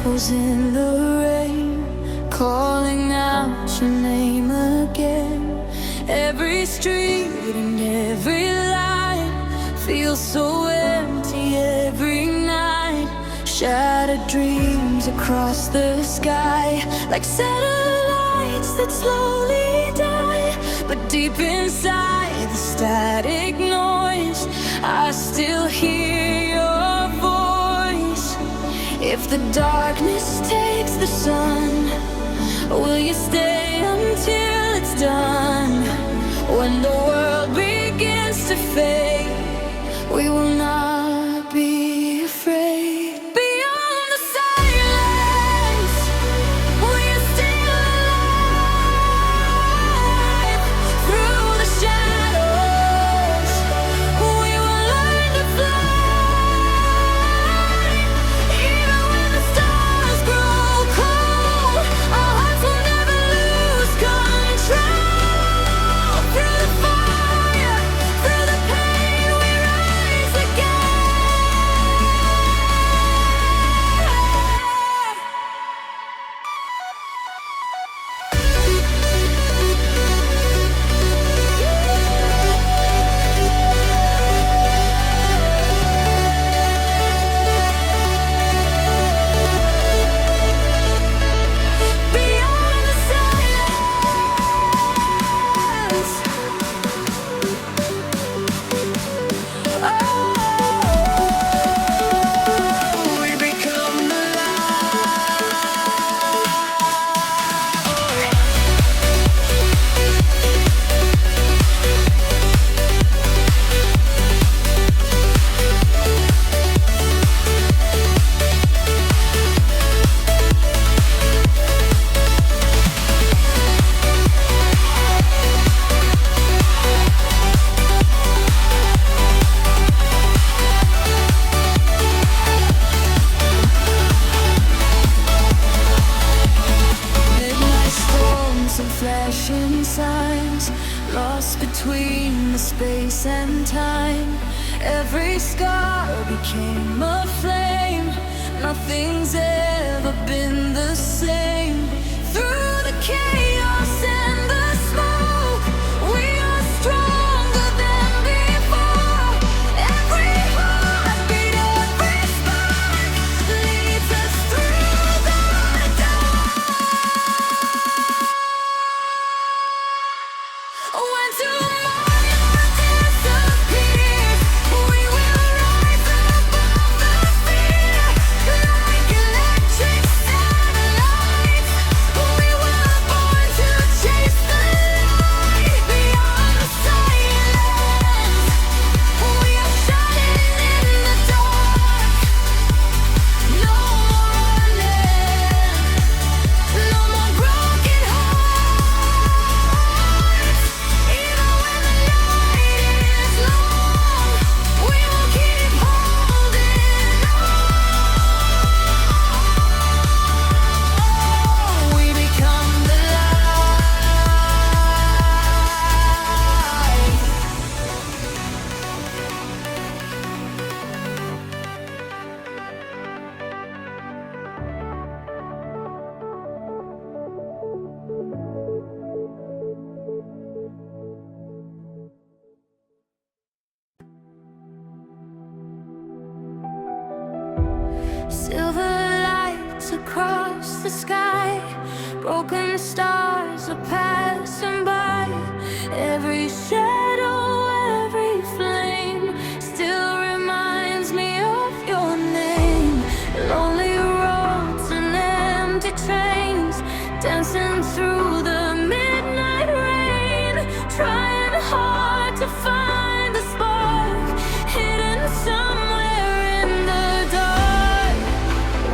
echoes in the rain, calling out your name again. Every street and every light feels so empty every night. Shattered dreams across the sky, like satellites that slowly die. But deep inside the static noise, I still hear your voice. If the darkness takes the sun, will you stay until it's done? When the world begins to fade, we will not be afraid. Beyond the silence, will you stay alive? Through the shadows, we will learn to fly. Even when the stars grow cold, our hearts will never lose control. Through the fire, through the pain, we rise again. Beyond the silence, oh, we become the midnight storms and flashing signs, lost between the space and time. Every scar became a flame. Nothing's ever been the same. Through the chaos and the smoke, we are stronger than before. Every heartbeat, every spark leads us through the dark. When tomorrow disappears, we will rise above the fear. Like electric satellites, we were born to chase the light. Beyond the silence, we are shining in the dark. No more running, no more broken hearts. Even when the night is long, we will keep holding on. We become the light. Silver lights across the sky, broken stars are passing by. Every shadow, every flame still reminds me of your name. Lonely roads and empty trains, dancing through the midnight rain, trying hard to find the spark hidden somewhere in the dark.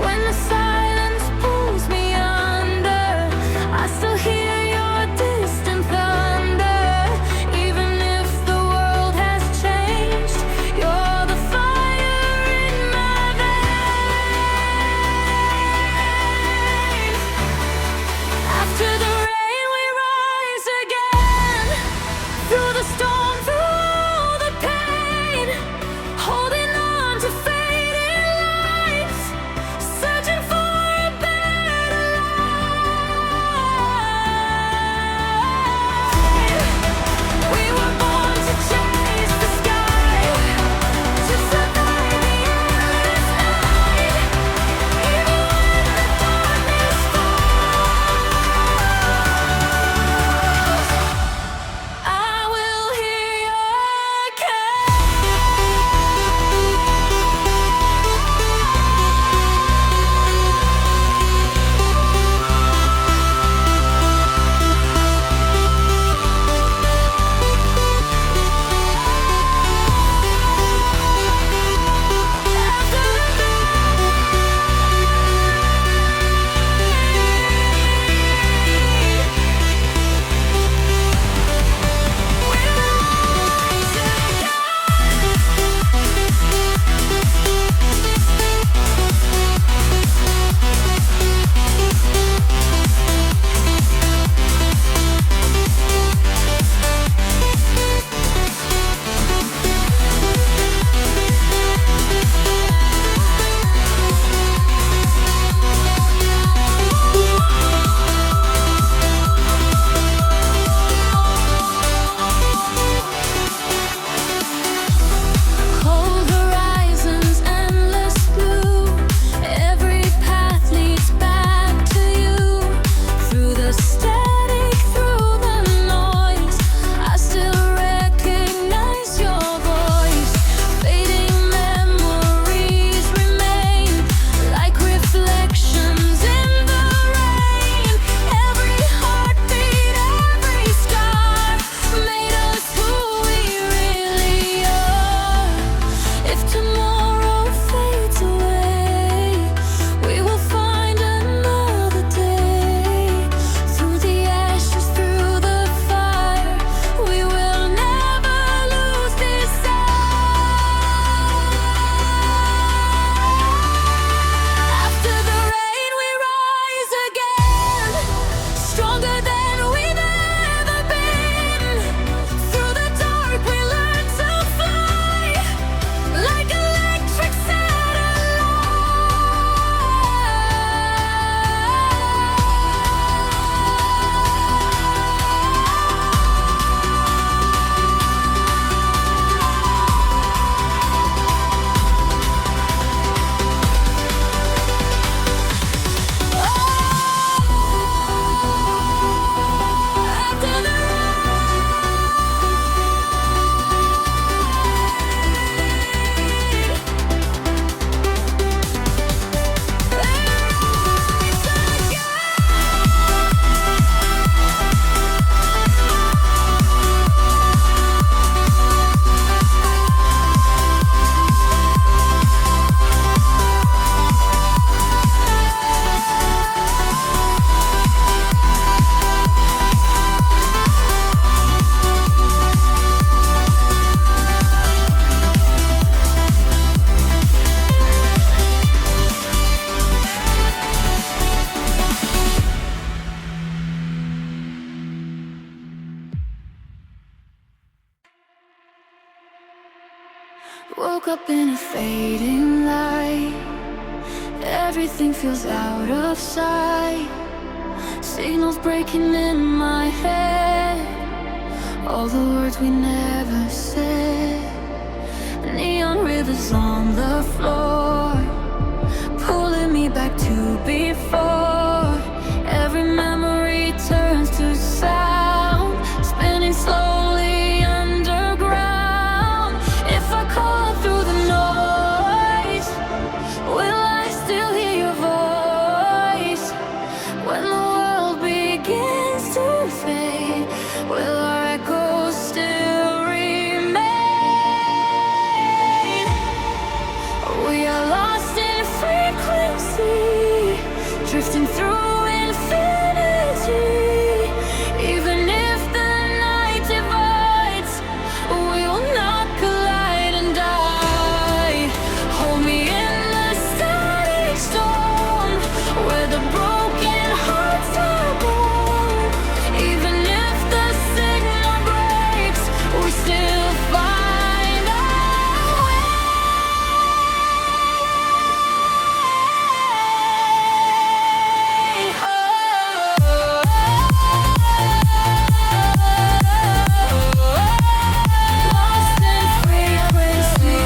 When the silence pulls me under, I still hear your distant thunder. Even if the world has changed, you're the fire in my veins. I up in a fading light. Everything feels out of sight. Signals breaking in my head, all the words we never said. Neon rivers on the floor, pulling me back to before. Every memory turns to sound, spinning slowly underground. If I call through the noise, will I still hear your voice? When the world begins to fade, will our echoes still remain? We are lost in frequency, drifting through infinity. Even if the night divides, we will not collide and die. Hold me in the static storm, where the broken hearts are born. Even if the signal breaks, we still find our way. Lost in frequency.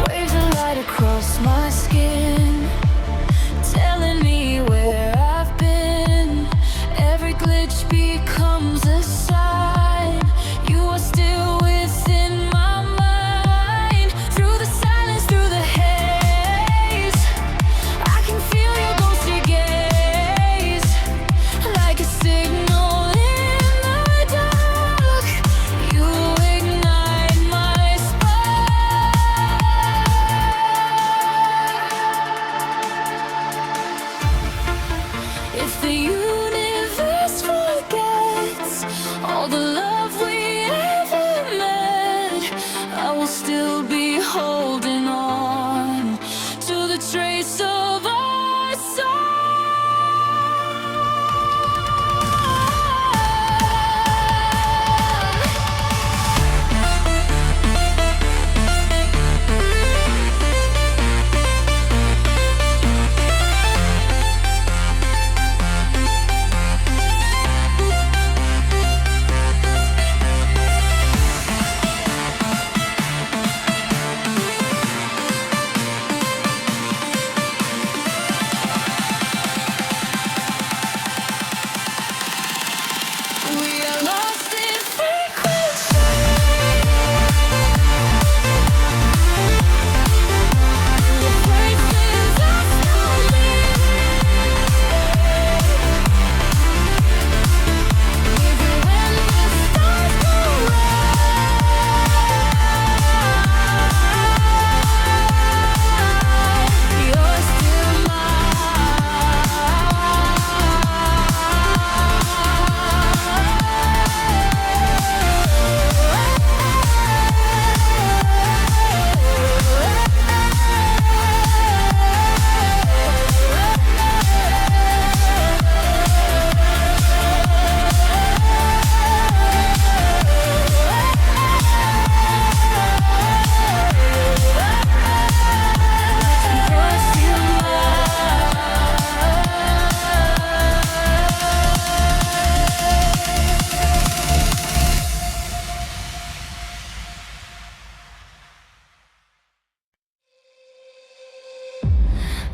Waves of light across my skin, telling me where I've been. Every glitch becomes a sign. You are still within my mind. Through the silence, through the haze, I can feel your ghostly gaze, like a signal in the dark. You ignite my spark. If the universe forgets all the love we ever met, I will still be holding on to the trace of our song. We are lost in frequency. The places are slowly. Even when the stars go out, you're still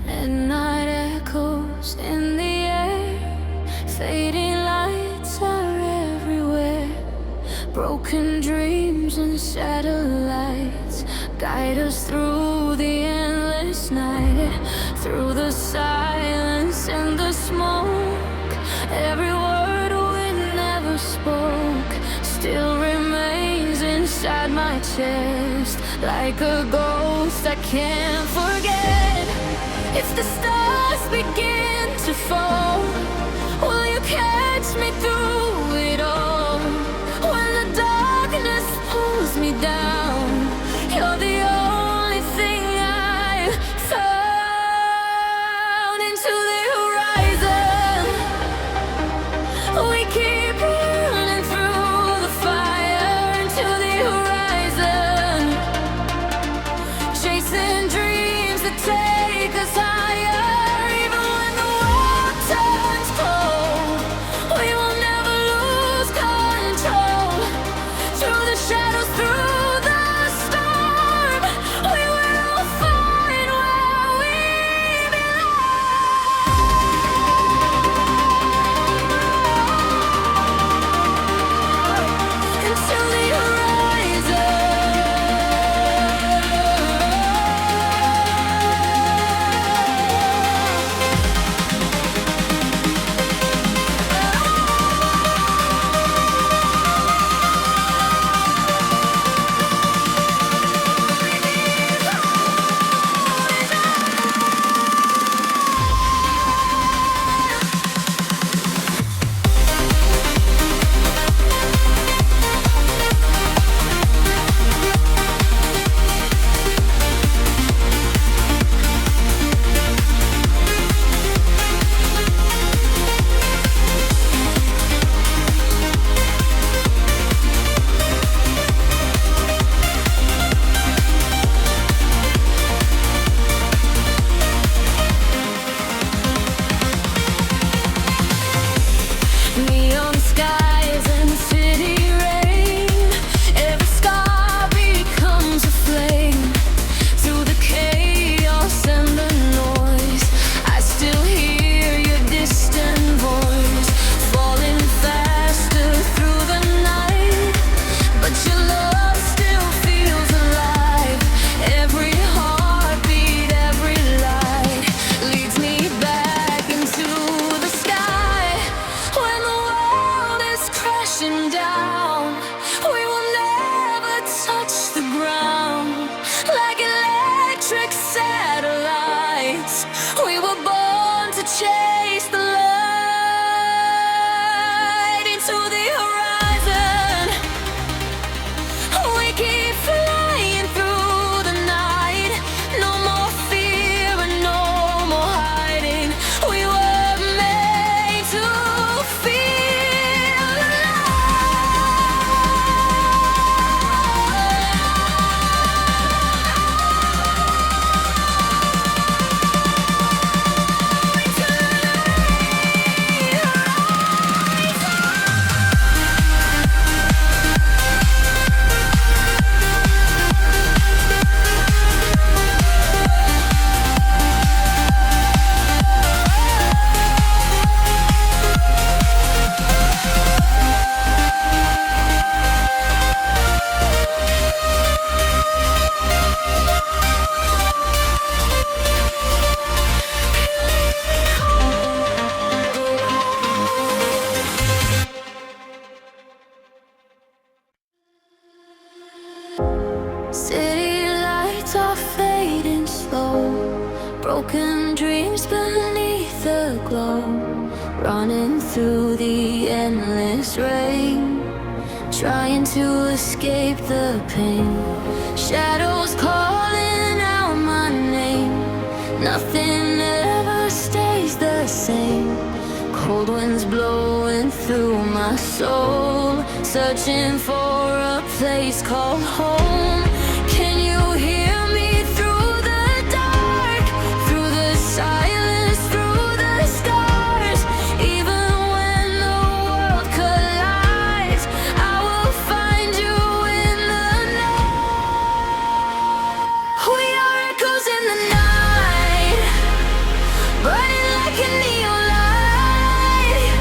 Midnight echoes in the air, fading lights are everywhere. Broken dreams and satellites guide us through the endless night. Through the silence and the smoke, every word we never spoke still remains inside my chest, like a ghost I can't forget. If the stars begin to fall, will you catch me through it all? Broken dreams beneath the glow, running through the endless rain, trying to escape the pain. Shadows calling out my name. Nothing ever stays the same. Cold winds blowing through my soul, searching for a place called home. Can you hear me through the dark, through the silence, through the stars? Even when the world collides, I will find you in the night. We are echoes in the night, burning like a neon light,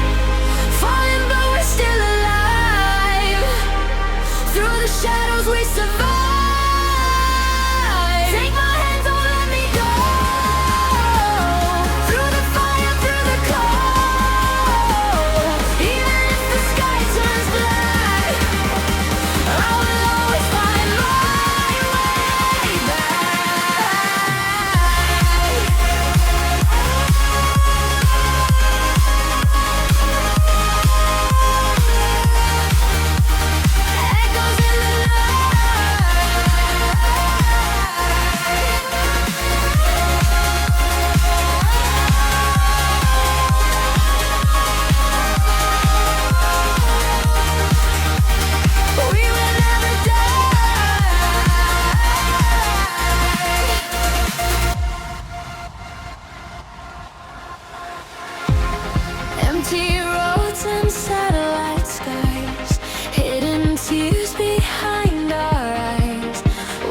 falling but we're still alive. Through the shadows we survive. Take my hand, don't let me go. Through the fire, through the cold, even if the sky turns black, I will always find my way Echoes in the we will never die. Empty roads and satellite skies, hidden tears behind our eyes.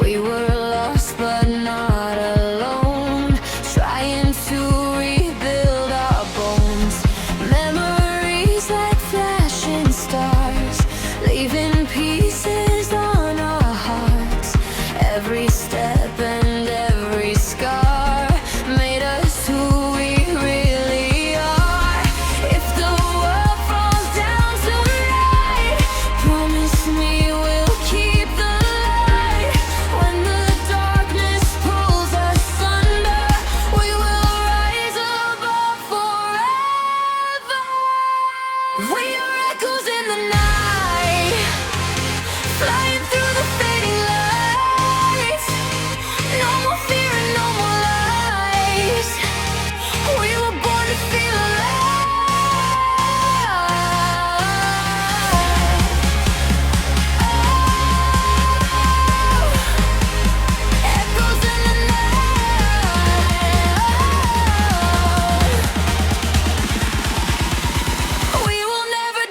We were lost but not alone, trying to rebuild our bones. Memories like flashing stars, leaving pieces on our hearts. Every step and every scar made us who we really are. If the world falls down tonight, promise me we'll keep the light. When the darkness pulls us under, we will rise above forever. We are echoes in the night, flying through the fading lights. No more fear and no more lies. We were born to feel alive. Echoes in the night. We will never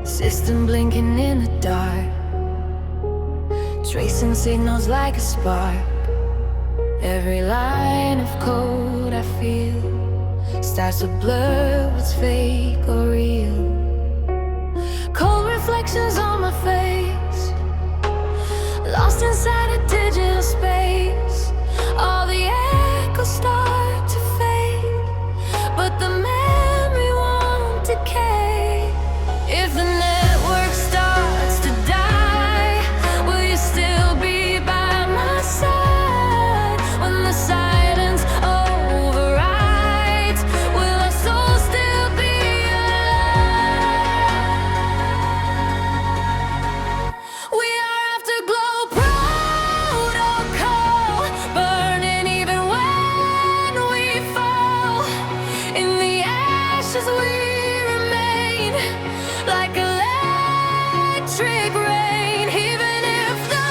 System blinking in the dark, tracing signals like a spark. Every line of code I feel starts to blur what's fake or real. Cold reflections on my face, lost inside a digital space. All the echoes start to fade, but the memory won't decay. If the network starts to die, will you still be by my side? When the silence overrides, will our soul still be alive? We are afterglow protocol, burning even when we fall. In the ashes we remain, like electric rain. Even if the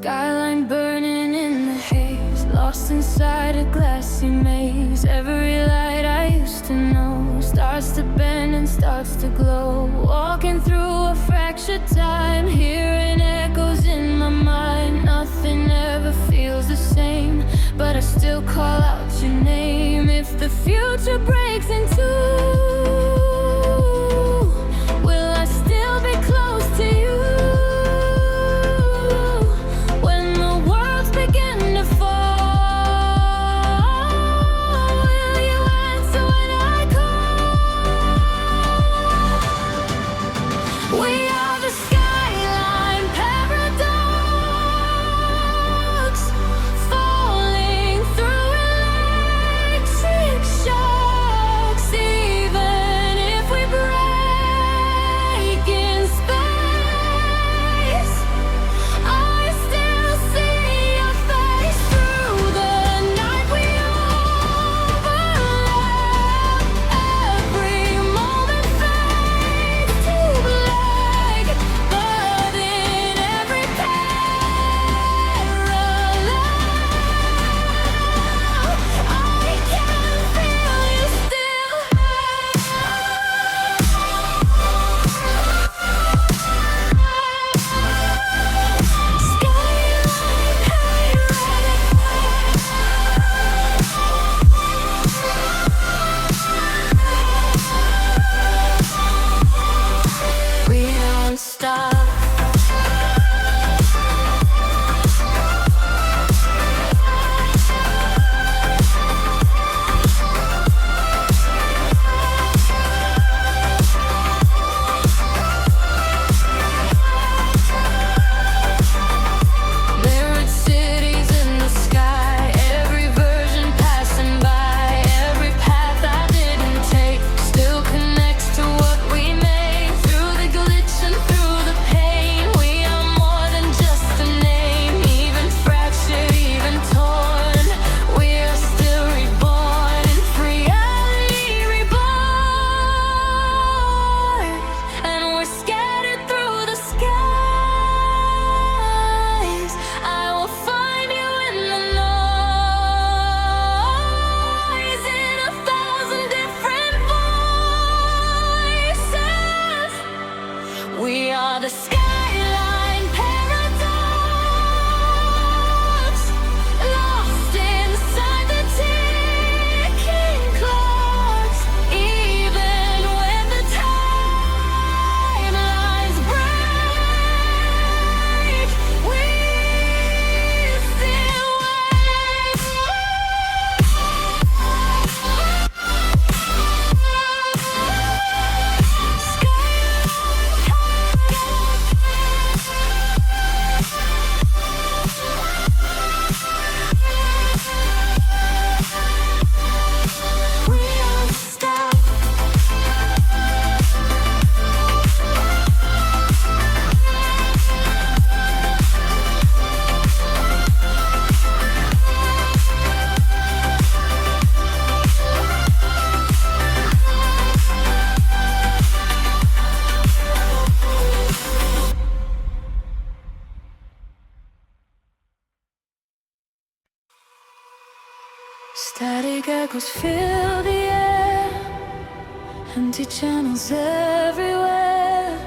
Skyline burning in the haze, lost inside a glassy maze. Every light I used to know starts to bend and starts to glow. Walking through a fractured time, hearing echoes in my mind. Nothing ever feels the same, but I still call out your name. If the future breaks in two, will I still be close to you? When the worlds begin to fall, will you answer when I call? We are the skyline paradox, falling through electric shocks. Even if we break in space, I still see your face through the night. We overlap, every moment fades to black, but in every parallel, I can feel you still. We don't stop. Mirrored cities in the sky, every version passing by. Every path I didn't take still connects to what we made. Through the glitch and through the pain, we are more than just a name. Even fractured, even torn, we are still reborn in reality reborn. And we're scattered through the skies. I will find you in the noise, in 1,000 different voices. We are the skyline paradox, lost inside the ticking clocks. Even when the timelines break, we still wait. We don't stop. Static echoes fill the air, empty channels everywhere.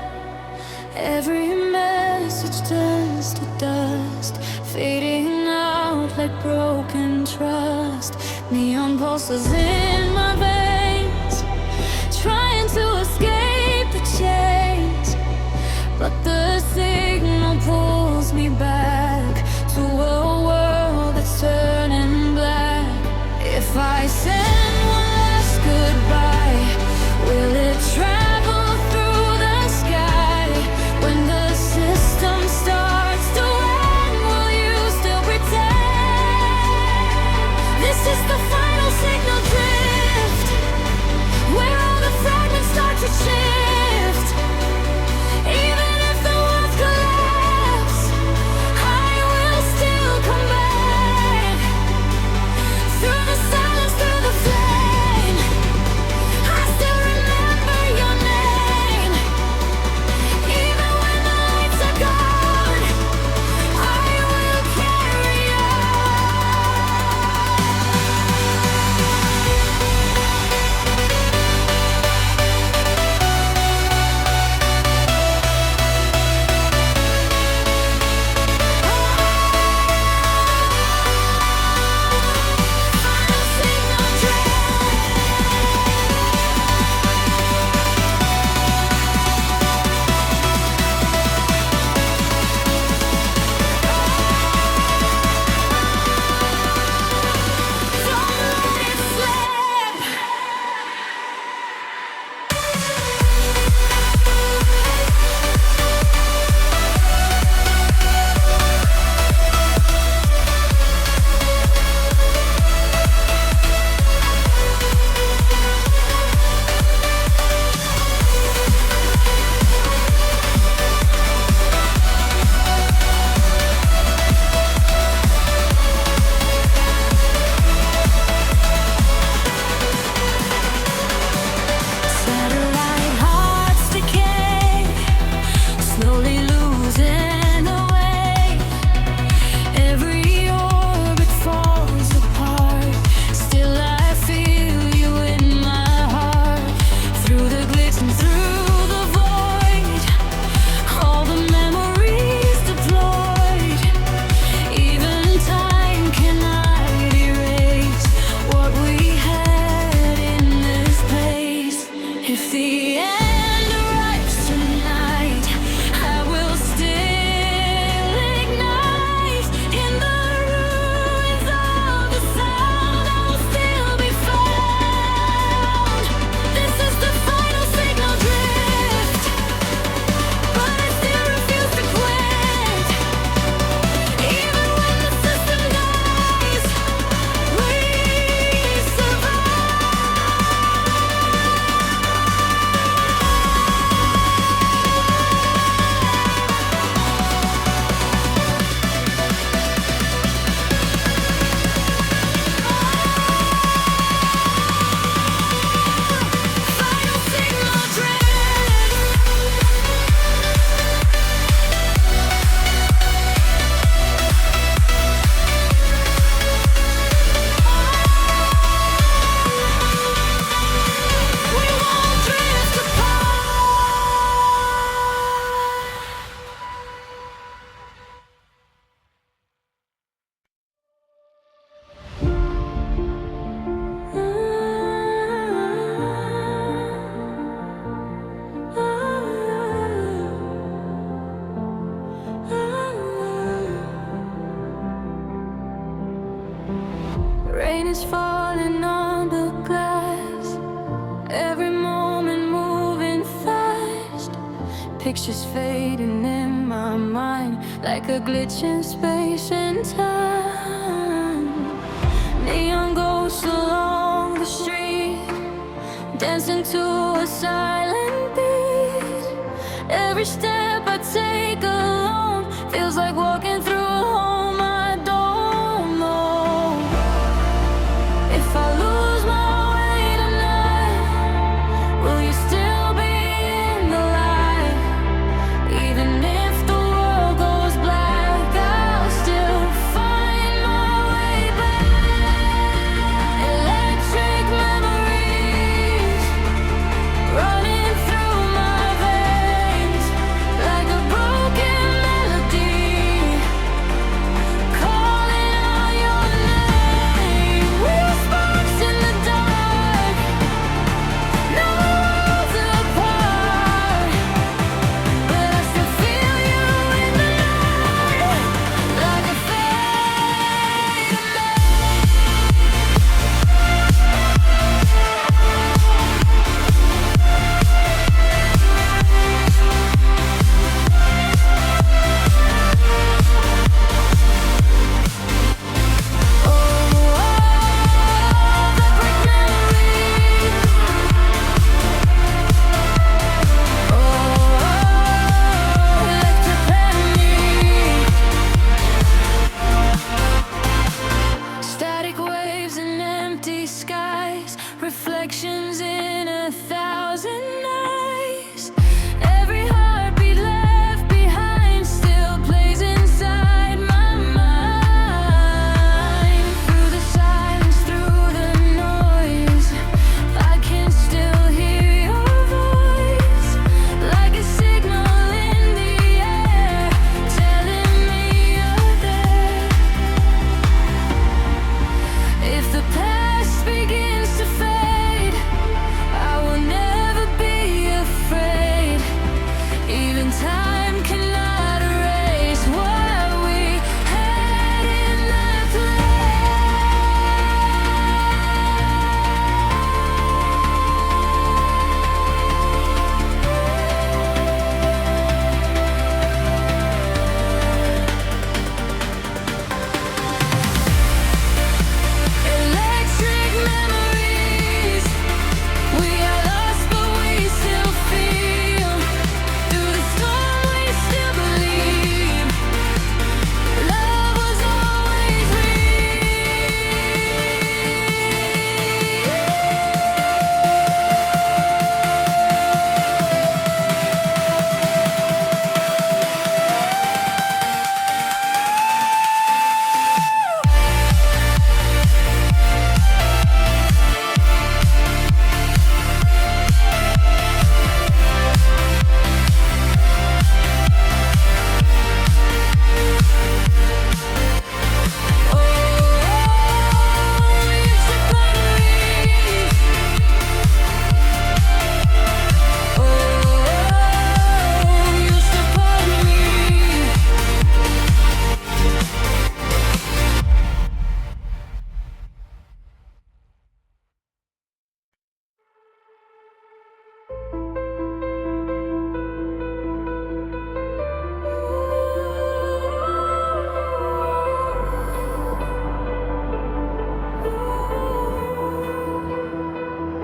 Every message turns to dust, fading out like broken trust. Neon pulses in my veins, trying to escape the chains, but the signal pulls me back to a world that's turning black. If I send one last goodbye, will it travel through the sky? When the system starts to end, will you still pretend? This is the final signal drift, where all the fragments start to change. Rain is falling on the glass, every moment moving fast. Pictures fading in my mind, like a glitch in space and time. Neon ghosts along the street, dancing to a silent beat. Every step I take alone feels like walking through a home I don't know. If I lose my way tonight, will you still be in the light? Even if the world goes black, I'll still find my way back. Electric memories running through my veins, like a broken melody, calling out your name. We're sparks in the dark, no worlds apart, but I still feel you in the night, like a fading static waves and empty skies, reflections in 1,000 eyes. Every heartbeat left behind still plays inside my mind. Through the silence, through the noise, I can still hear your voice, like a signal in the air, telling me you're there. If the past begins to fade, I will never be afraid. Even time cannot erase what we had in that electric memories. We are lost, but we still feel. Through the storm, we still believe. Love was always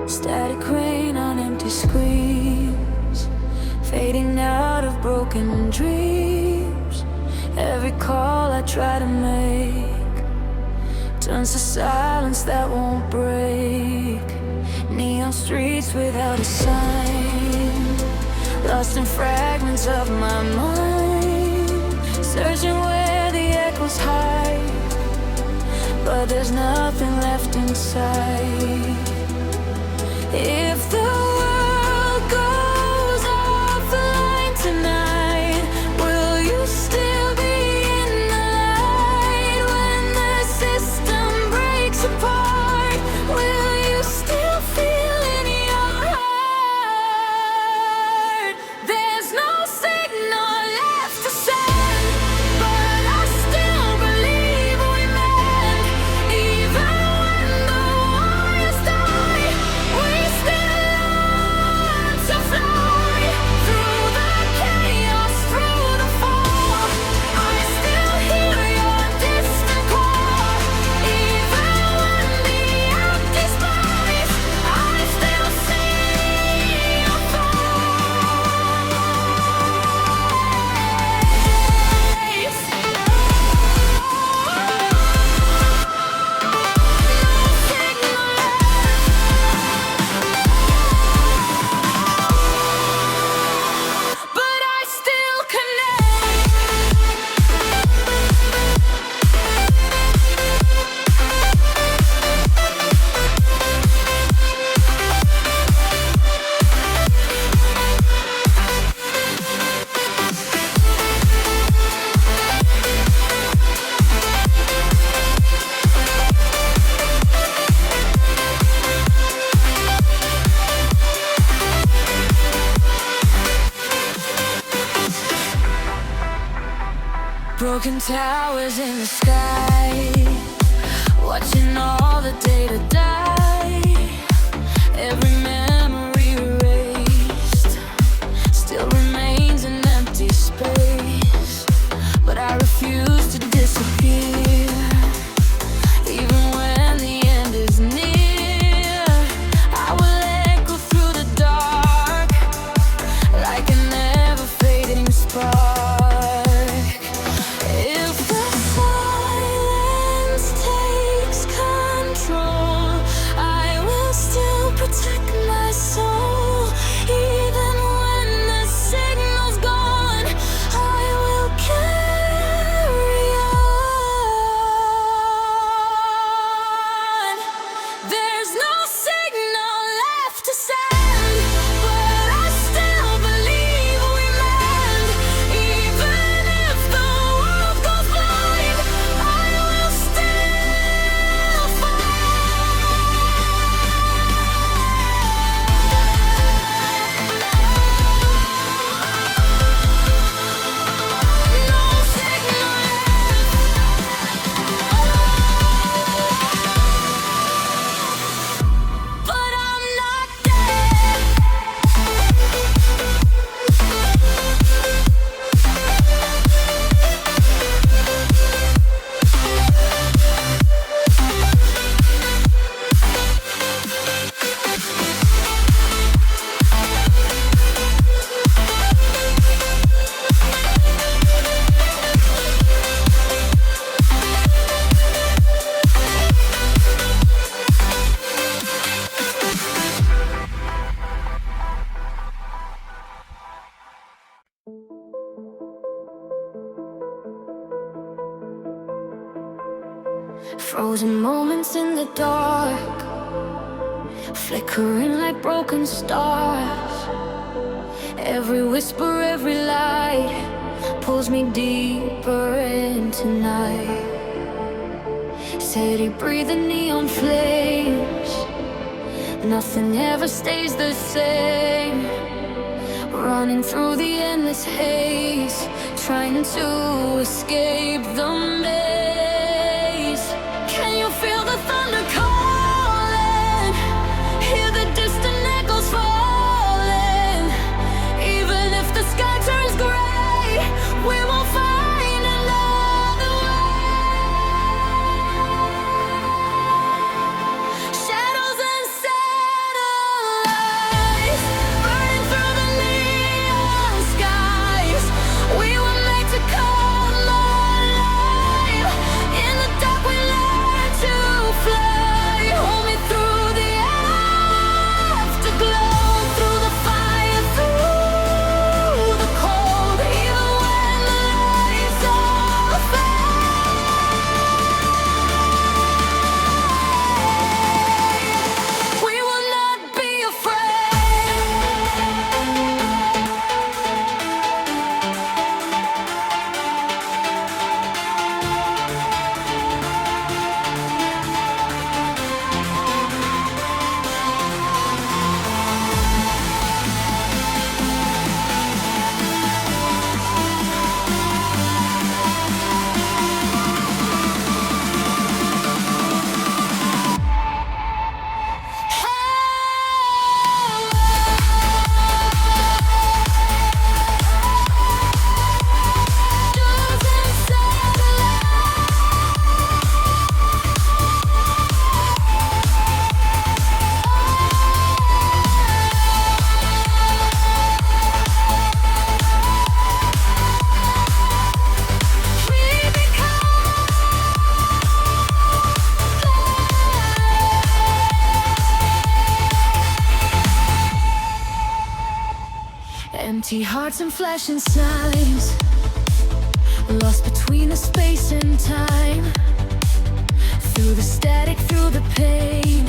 static rain on empty screens, fading out of broken dreams. Every call I try to make turns to silence that won't break. Neon streets without a sign, lost in fragments of my mind, searching where the echoes hide, but there's nothing left inside. If the world goes offline tonight, will you still be in the light? When the system breaks apart, will you still feel in your heart? There's no signal left to send, but I still believe we meant, even when Towers in the sky, watching all the data die. Every memory erased still remains an empty space. But I refuse to disappear, even when the end is near. I will echo through the dark like a never fading spark. Frozen moments in the dark, flickering like broken stars. Every whisper, every light pulls me deeper into night. Steady breathing neon flames, nothing ever stays the same. Running through the endless haze, trying to escape the maze. Can you feel the thunder calling? Hear the distant echoes falling. Even if the sky turns gray, we will find another way. Shadows and satellites burning through the neon skies. We were made to come alive. In the dark we learn to fly. Hold me through the afterglow, through the fire, through the cold. Even when the lights all fade, we will not be afraid. Empty hearts and flashing signs, lost between the space and time. Through the static, through the pain,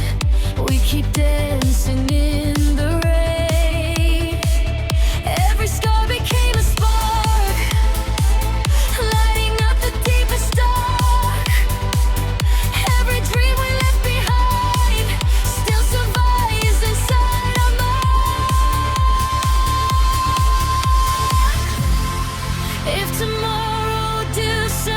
we keep dancing in the rain. Every scar became a spark, lighting up the deepest dark. Every dream we left behind still survives inside our minds. If tomorrow disappears,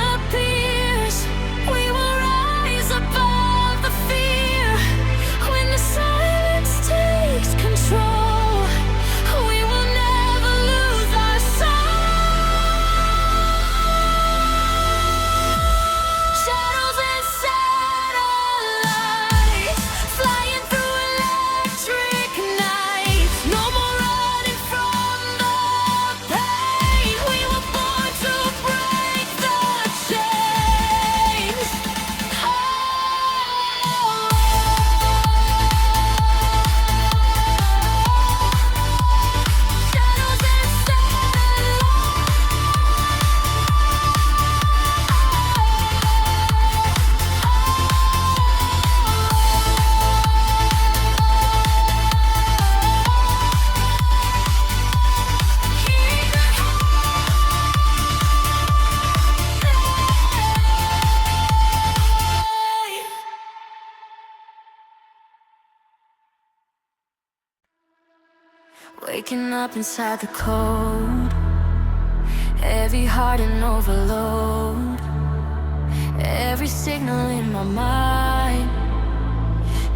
Waking up inside the cold, heavy heart and overload. Every signal in my mind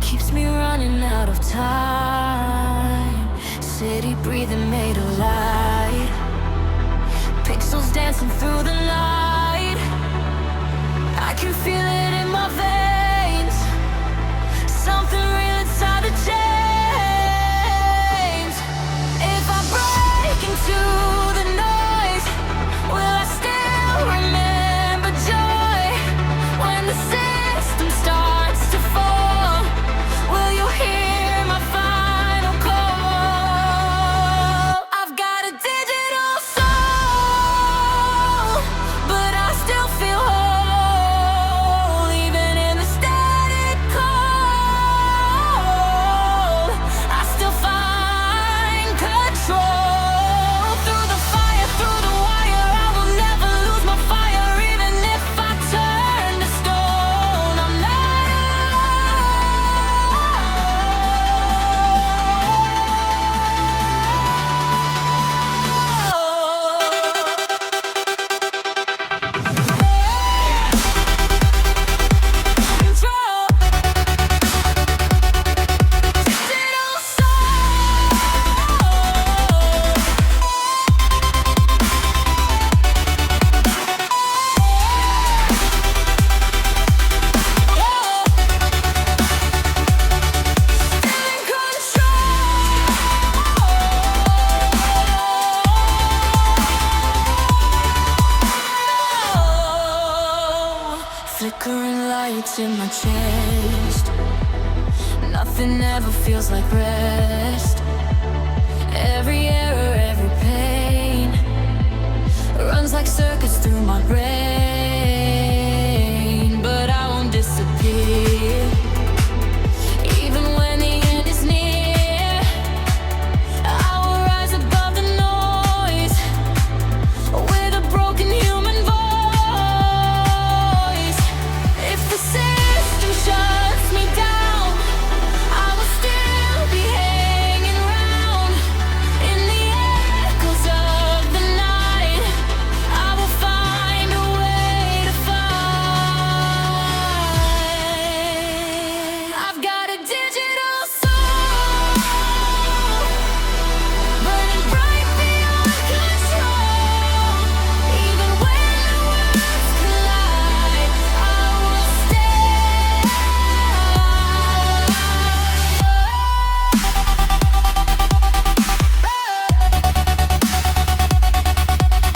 keeps me running out of time. City breathing made of light, pixels dancing through the night. I can feel it in my veins, something real inside the chains. If I break into the noise, will I still remember joy? When the system starts to fall, will you hear my final call? I've got a digital soul, but I still feel whole, even in the static cold. I still find control. Through the fire, through the wire, I will never lose my fire. Even if I turn to stone, I'm not control. Digital flickering lights in my chest, nothing ever feels like rest. Every error, every pain runs like circuits through my brain. But I won't disappear, even when the end is near. I will rise above the noise with a broken human voice. If the system shuts me down, I will still be hanging round in the echoes of the night. I will find a way to fight. I've got a digital soul, burning bright beyond control. Even when the worlds collide, I will stay.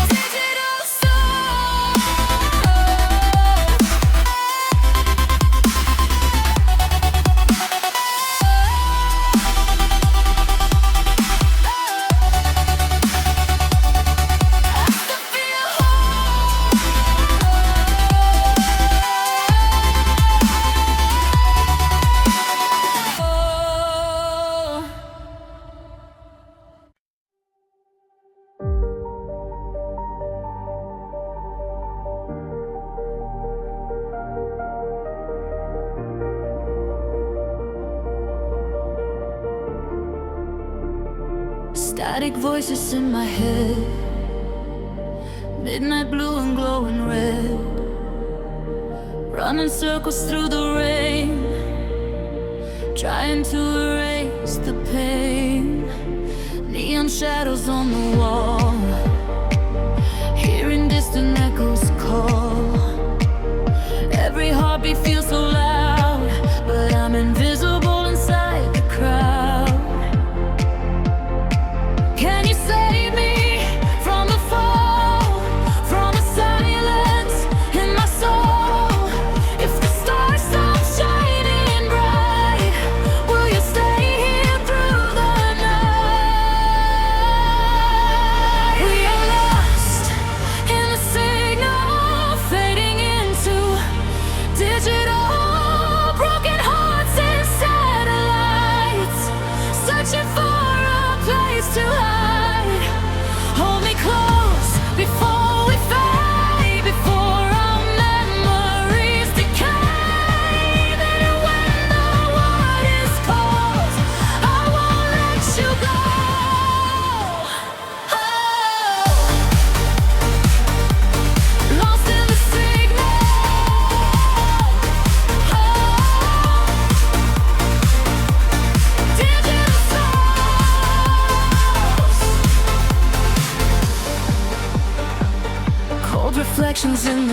Digital soul. Static voices in my head, midnight blue and glowing red, running circles through the rain, trying to erase the pain. Neon shadows on the wall, hearing distant echoes call. Every heartbeat feels so loud, but I'm invisible inside the crowd. Can you save me from the fall, from the silence in my soul? If the stars stop shining bright, will you stay here through the night? We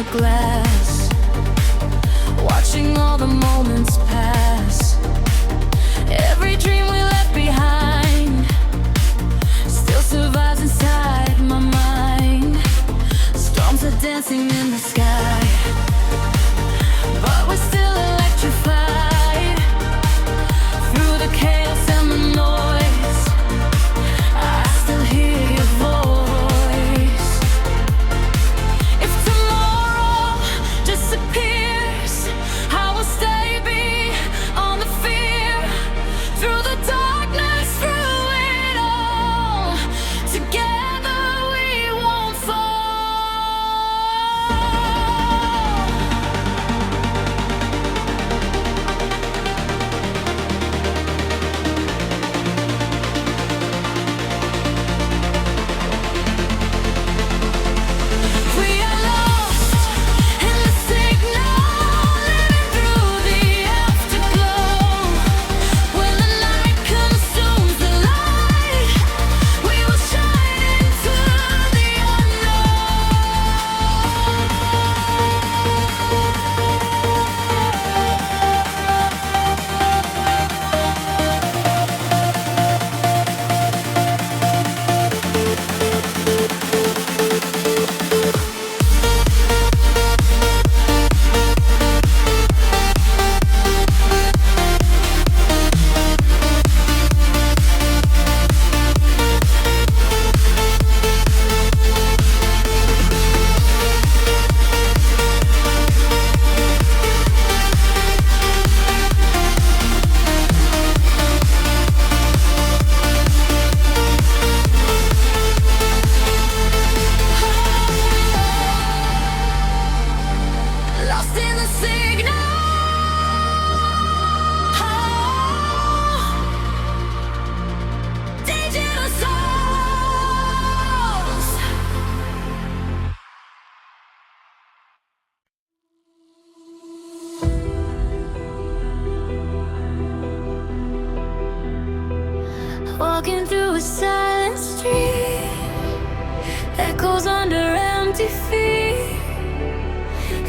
the glass, watching all the moments pass. Every dream we left behind still survives inside my mind. Storms are dancing in the sky, but we're still electrified. Through the chaos and the noise, I still hear your voice. If tomorrow disappears, I will stay beyond the fear. Through the darkness, through it all, together we won't fall. We are lost in the signal, living through the afterglow. When the night consumes the light, we will shine into the lost in the signal. Digital souls. Walking through a silent street, echoes under empty feet.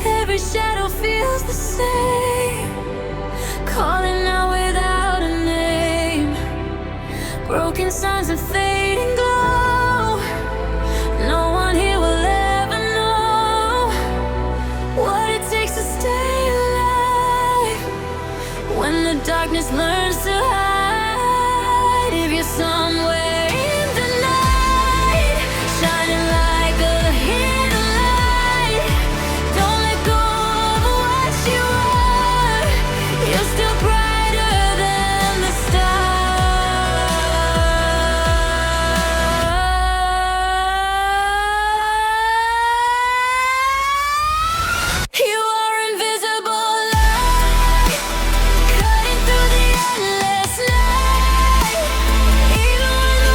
Every shadow feels the same, calling out without a name. Broken signs and fading glow. No one here will ever know what it takes to stay alive. When the darkness learns to hide, if you're somewhere in the night, shining like a hidden light, don't let go of what you are. You're still brighter than the stars. You are invisible light, cutting through the endless night. Even when the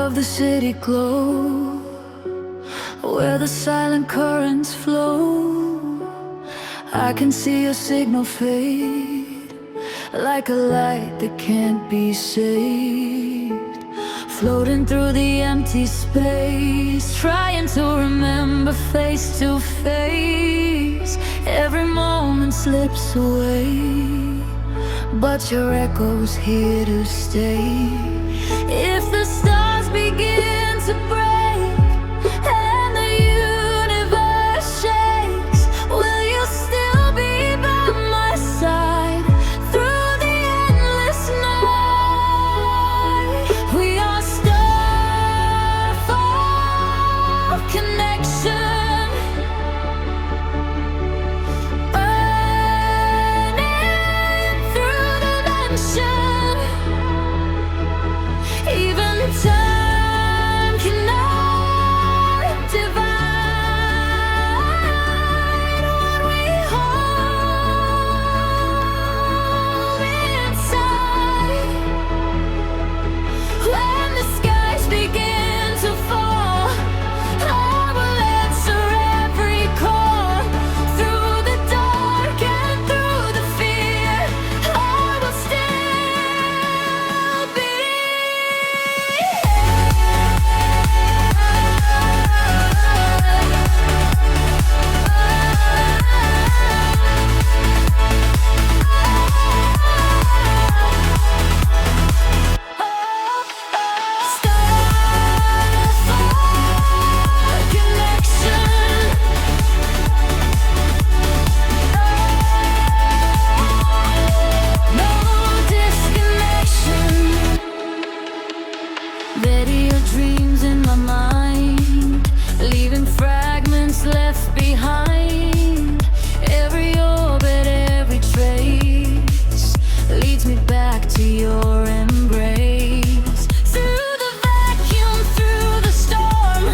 above the city glow, where the silent currents flow. I can see your signal fade, like a light that can't be saved, floating through the empty space, trying to remember face to face. Every moment slips away, but your echo's here to stay. If the stars begin to break and the universe shakes, will you still be by my side through the endless night? We are starfall connection, burning through dimension. Even time cannot divide what we hold inside. When the skies begin to fall, I will answer every call. Through the dark and through the fear, I will still be. Bury your dreams in my mind, leaving fragments left behind. Every orbit, every trace leads me back to your embrace. Through the vacuum, through the storm,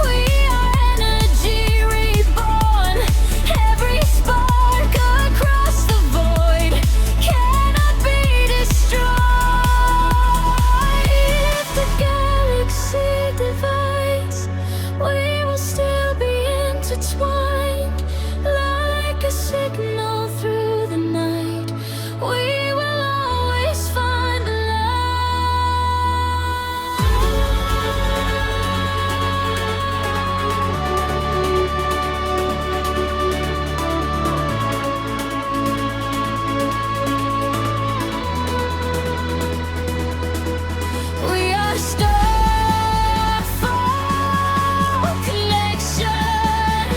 we are energy reborn. Every spark across the void cannot be destroyed. If the galaxy divides, we will still be intertwined, like a signal through the night. We will always find the We are starfall connection,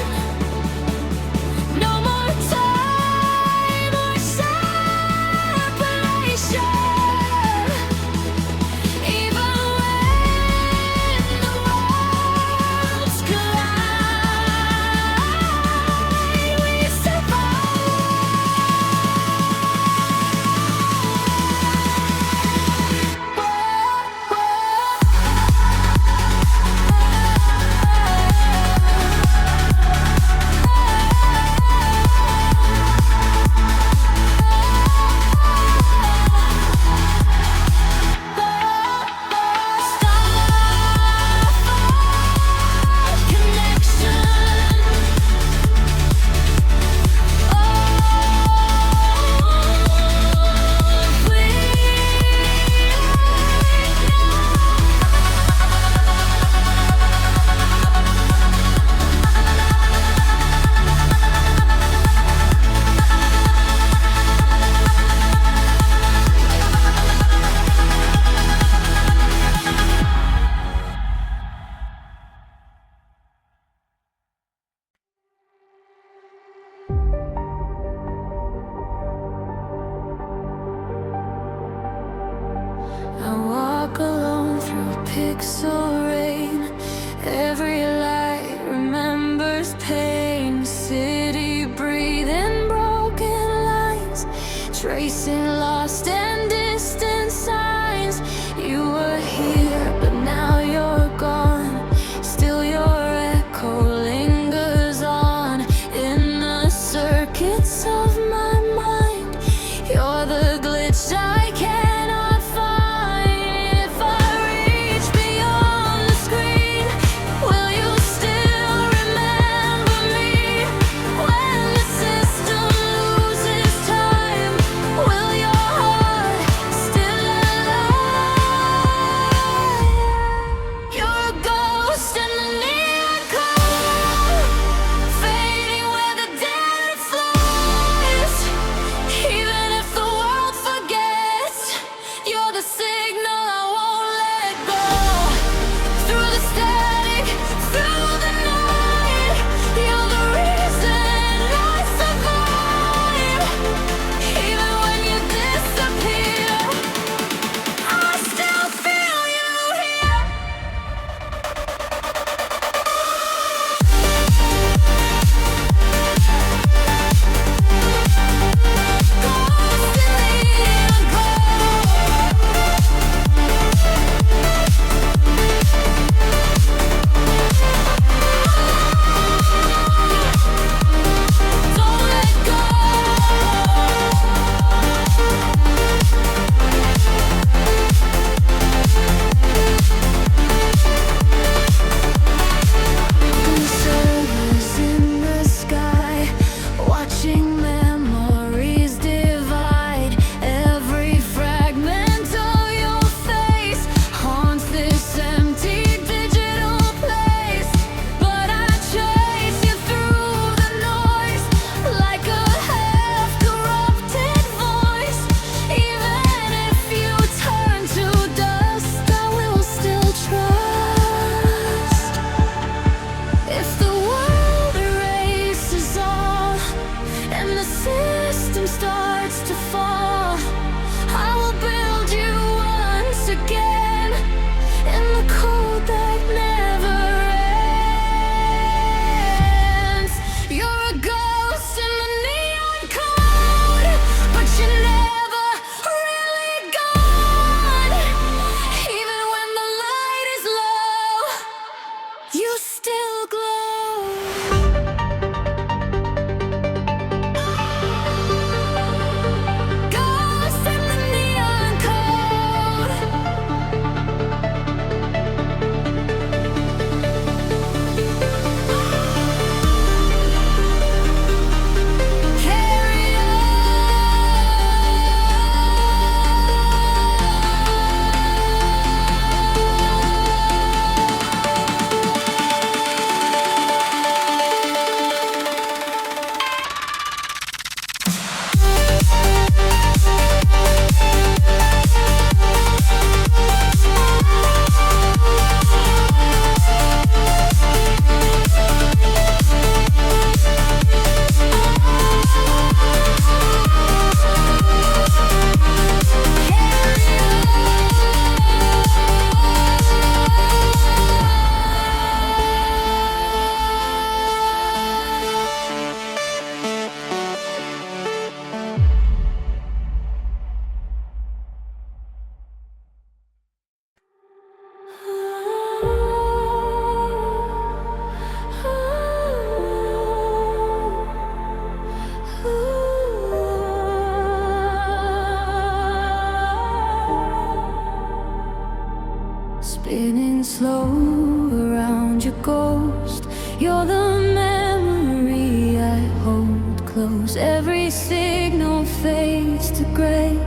close. Every signal fades to gray,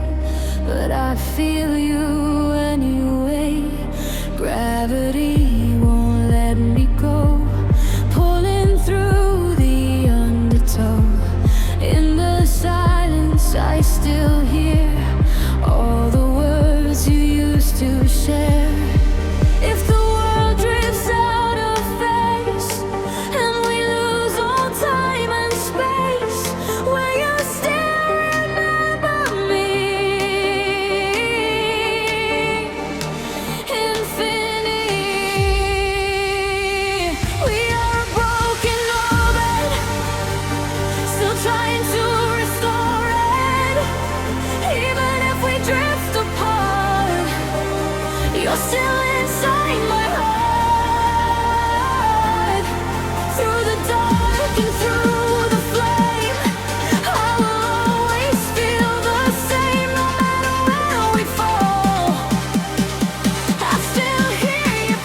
but I feel you anyway. Gravity won't let me go, pulling through the undertow. In the silence I still hear all the words you used to share. If the world drifts out of face and we lose all time and space, will you still remember me? Infinity. We are a broken orbit, still trying to restore it. Even if we drift apart, you're still inside my heart. Through the dark and through the flame, I will always feel the same. No matter where we fall, I still hear you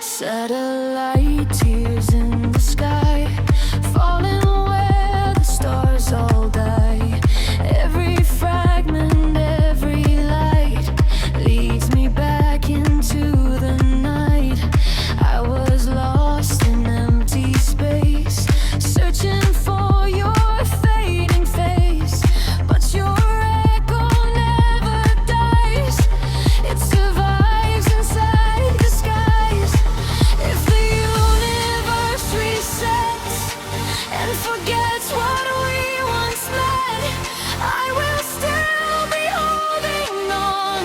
satellite tears in the sky, falling where the stars all die. Every fragment, every light leads me back into the night. I was lost in empty space, searching for your fading face, but your echo never dies. It survives inside the skies. If the universe resets and forgets what we once met, I will still be holding on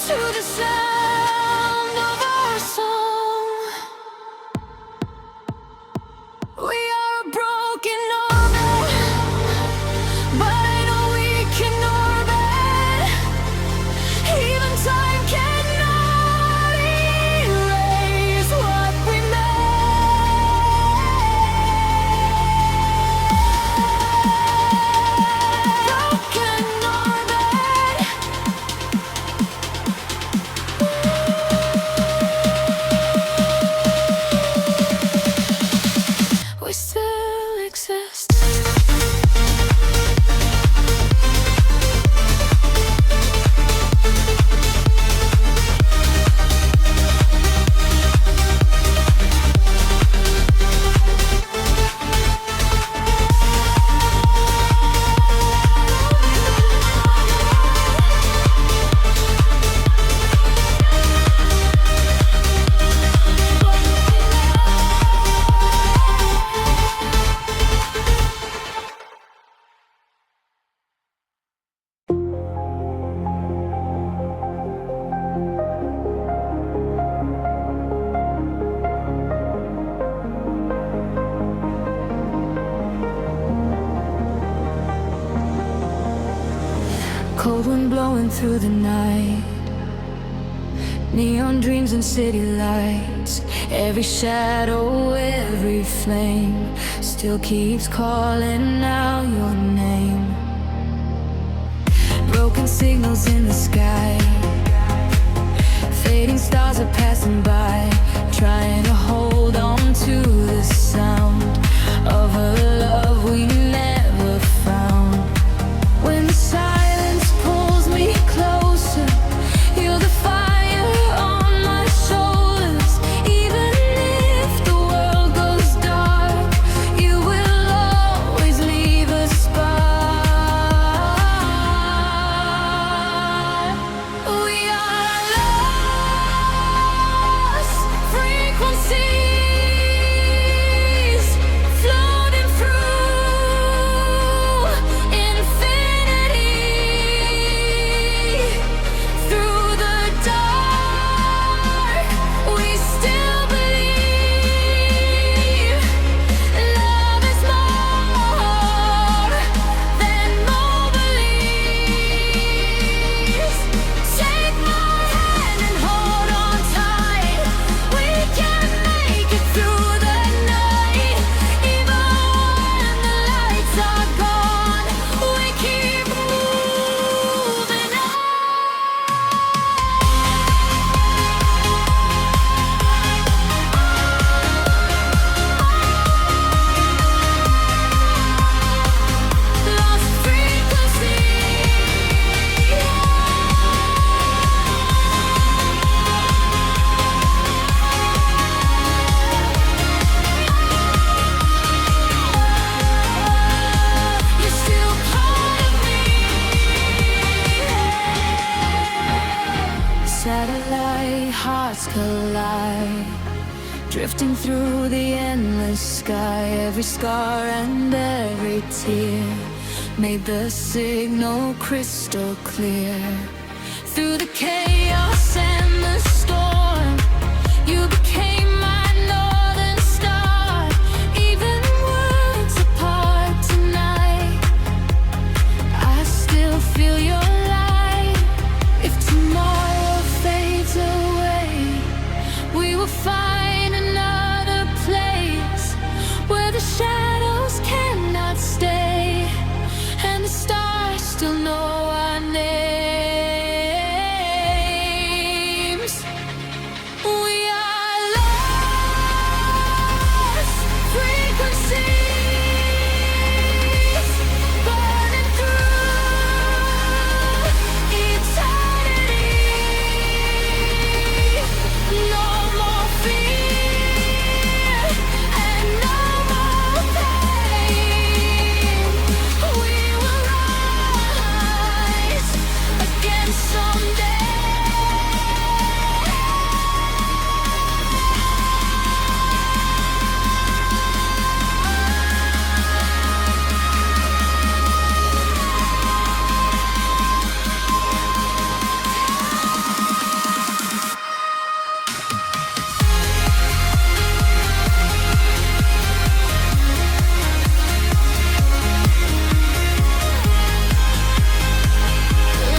to the sound of our song. We are a broken orbit, but I know we can orbit. Even time cannot erase what we broken orbit. We still exist. Cold wind blowing through the night, neon dreams and city lights. Every shadow, every flame still keeps calling out your name. Broken signals in the sky, fading stars are passing by, trying to hold on to the sound of a love we never found. When the silence pulls me closer, you're the fire on my shoulders. Even if the world goes dark, you will always leave a spark. We are lost frequency. collide, drifting through the endless sky. Every scar and every tear made the signal crystal clear. Through the chaos and the storm, you became my northern star. Even worlds apart tonight, I still feel your light. If tomorrow fades away, we will find another place where the shadows cannot stay, and the stars still know our names. We are lost frequencies, burning through eternity. No more fear and no more pain. We will rise again someday.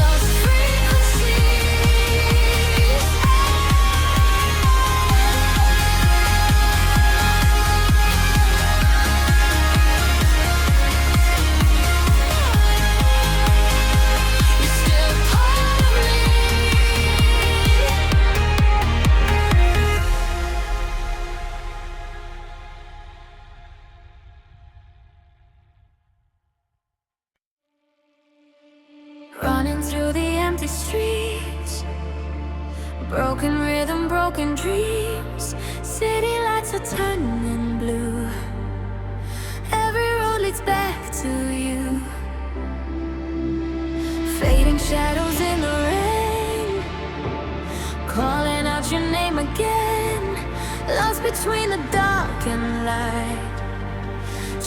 Lost frequencies. You're still part of me. Running through the empty streets, broken rhythm, broken dreams. City lights are turning blue. Every road leads back to you. Fading shadows in the rain, calling out your name again. Lost between the dark and light,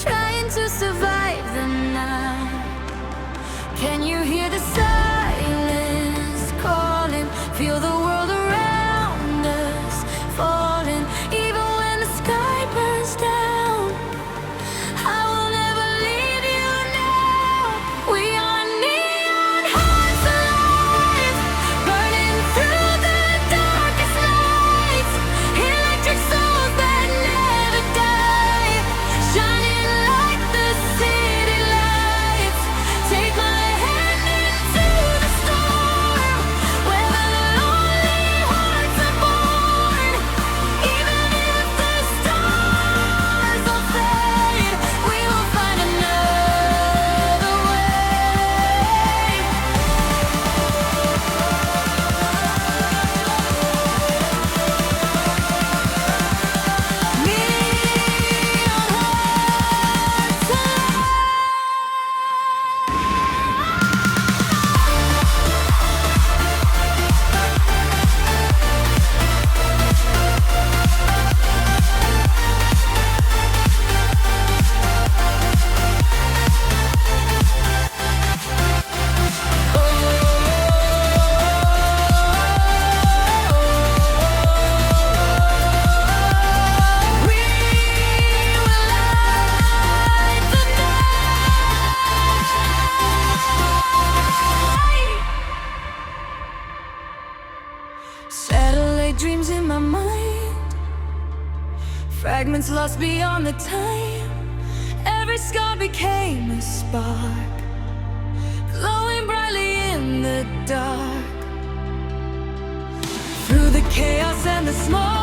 trying to survive the night. Can you hear the silence calling? Feel the world around us falling. Even when the sky burns down, I will never leave you now. We are neon hearts alive, burning through the darkest nights. Electric souls that never die, shining like the city lights. Take my hand into the storm, where the lonely hearts are born. Even if the stars all fade, we will find another way. Neon hearts alive. We will light the night. Satellite dreams in my mind, fragments lost beyond the time. Every scar became a spark, glowing brightly in the dark. Through the chaos and the smoke,